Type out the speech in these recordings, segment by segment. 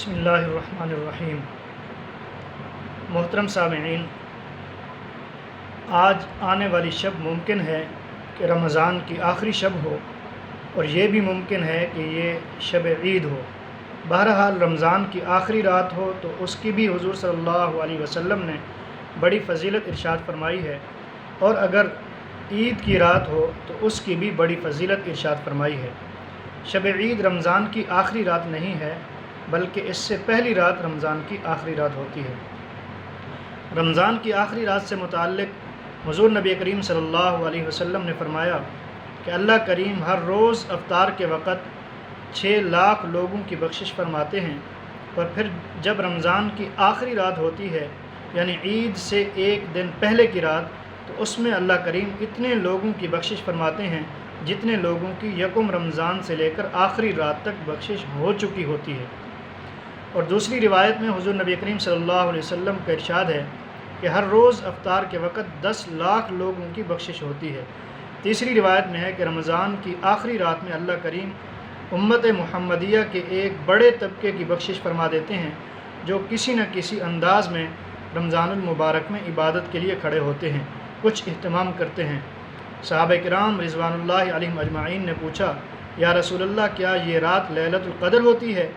بسم اللہ الرحمن الرحیم۔ محترم سامعین، آج آنے والی شب ممکن ہے کہ رمضان کی آخری شب ہو، اور یہ بھی ممکن ہے کہ یہ شب عید ہو۔ بہرحال رمضان کی آخری رات ہو تو اس کی بھی حضور صلی اللہ علیہ وسلم نے بڑی فضیلت ارشاد فرمائی ہے، اور اگر عید کی رات ہو تو اس کی بھی بڑی فضیلت ارشاد فرمائی ہے۔ شب عید رمضان کی آخری رات نہیں ہے، بلکہ اس سے پہلی رات رمضان کی آخری رات ہوتی ہے۔ رمضان کی آخری رات سے متعلق حضور نبی کریم صلی اللہ علیہ وسلم نے فرمایا کہ اللہ کریم ہر روز افطار کے وقت 6 لاکھ لوگوں کی بخشش فرماتے ہیں، اور پھر جب رمضان کی آخری رات ہوتی ہے یعنی عید سے ایک دن پہلے کی رات، تو اس میں اللہ کریم اتنے لوگوں کی بخشش فرماتے ہیں جتنے لوگوں کی یکم رمضان سے لے کر آخری رات تک بخشش ہو چکی ہوتی ہے۔ اور دوسری روایت میں حضور نبی کریم صلی اللہ علیہ وسلم کا ارشاد ہے کہ ہر روز افطار کے وقت 10 لاکھ لوگوں کی بخشش ہوتی ہے۔ تیسری روایت میں ہے کہ رمضان کی آخری رات میں اللہ کریم امت محمدیہ کے ایک بڑے طبقے کی بخشش فرما دیتے ہیں جو کسی نہ کسی انداز میں رمضان المبارک میں عبادت کے لیے کھڑے ہوتے ہیں، کچھ اہتمام کرتے ہیں۔ صحابہ کرام رضوان اللہ علیہم اجمعین نے پوچھا، یا رسول اللہ، کیا یہ رات لیلۃ القدر ہوتی ہے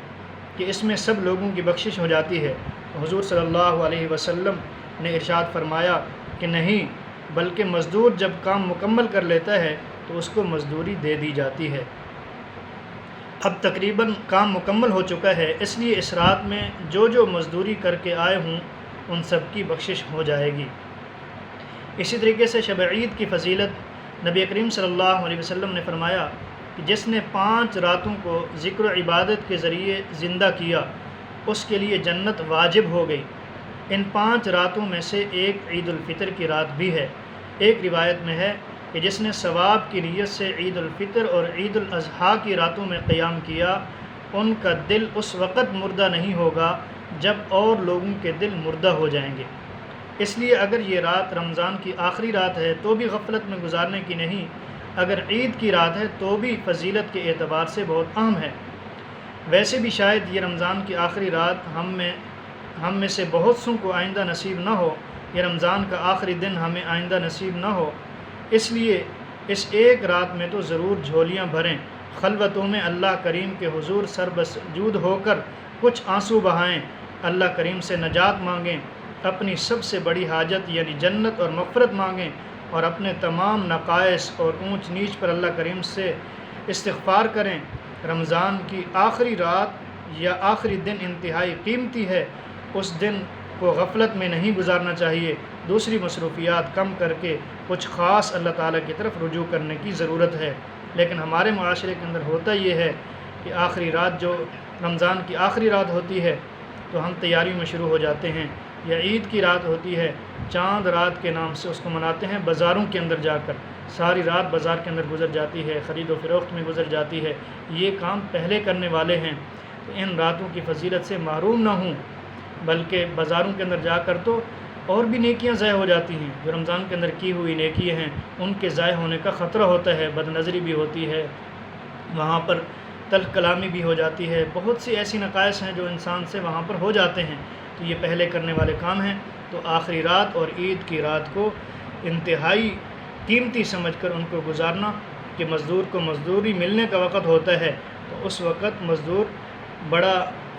کہ اس میں سب لوگوں کی بخشش ہو جاتی ہے؟ حضور صلی اللہ علیہ وسلم نے ارشاد فرمایا کہ نہیں، بلکہ مزدور جب کام مکمل کر لیتا ہے تو اس کو مزدوری دے دی جاتی ہے۔ اب تقریباً کام مکمل ہو چکا ہے، اس لیے اس رات میں جو مزدوری کر کے آئے ہوں ان سب کی بخشش ہو جائے گی۔ اسی طریقے سے شب عید کی فضیلت نبی کریم صلی اللہ علیہ وسلم نے فرمایا کہ جس نے 5 راتوں کو ذکر و عبادت کے ذریعے زندہ کیا اس کے لیے جنت واجب ہو گئی۔ ان 5 راتوں میں سے ایک عید الفطر کی رات بھی ہے۔ ایک روایت میں ہے کہ جس نے ثواب کی نیت سے عید الفطر اور عید الاضحیٰ کی راتوں میں قیام کیا، ان کا دل اس وقت مردہ نہیں ہوگا جب اور لوگوں کے دل مردہ ہو جائیں گے۔ اس لیے اگر یہ رات رمضان کی آخری رات ہے تو بھی غفلت میں گزارنے کی نہیں، اگر عید کی رات ہے تو بھی فضیلت کے اعتبار سے بہت اہم ہے۔ ویسے بھی شاید یہ رمضان کی آخری رات ہم میں سے بہت سوں کو آئندہ نصیب نہ ہو، یہ رمضان کا آخری دن ہمیں آئندہ نصیب نہ ہو، اس لیے اس ایک رات میں تو ضرور جھولیاں بھریں، خلوتوں میں اللہ کریم کے حضور سر بسجود ہو کر کچھ آنسو بہائیں، اللہ کریم سے نجات مانگیں، اپنی سب سے بڑی حاجت یعنی جنت اور مغفرت مانگیں، اور اپنے تمام نقائص اور اونچ نیچ پر اللہ کریم سے استغفار کریں۔ رمضان کی آخری رات یا آخری دن انتہائی قیمتی ہے، اس دن کو غفلت میں نہیں گزارنا چاہیے، دوسری مصروفیات کم کر کے کچھ خاص اللہ تعالیٰ کی طرف رجوع کرنے کی ضرورت ہے۔ لیکن ہمارے معاشرے کے اندر ہوتا یہ ہے کہ آخری رات جو رمضان کی آخری رات ہوتی ہے تو ہم تیاری میں شروع ہو جاتے ہیں، یا عید کی رات ہوتی ہے، چاند رات کے نام سے اس کو مناتے ہیں، بازاروں کے اندر جا کر ساری رات بازار کے اندر گزر جاتی ہے، خرید و فروخت میں گزر جاتی ہے۔ یہ کام پہلے کرنے والے ہیں تو ان راتوں کی فضیلت سے محروم نہ ہوں، بلکہ بازاروں کے اندر جا کر تو اور بھی نیکیاں ضائع ہو جاتی ہیں۔ جو رمضان کے اندر کی ہوئی نیکیاں ہیں ان کے ضائع ہونے کا خطرہ ہوتا ہے، بد نظری بھی ہوتی ہے، وہاں پر تلخ کلامی بھی ہو جاتی ہے، بہت سی ایسی نقائص ہیں جو انسان سے وہاں پر ہو جاتے ہیں۔ تو یہ پہلے کرنے والے کام ہیں، تو آخری رات اور عید کی رات کو انتہائی قیمتی سمجھ کر ان کو گزارنا، کہ مزدور کو مزدوری ملنے کا وقت ہوتا ہے تو اس وقت مزدور بڑا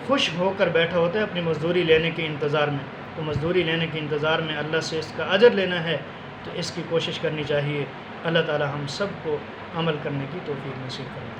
خوش ہو کر بیٹھا ہوتا ہے اپنی مزدوری لینے کے انتظار میں، تو مزدوری لینے کے انتظار میں اللہ سے اس کا اجر لینا ہے تو اس کی کوشش کرنی چاہیے۔ اللہ تعالی ہم سب کو عمل کرنے کی توفیق نصیب کرے۔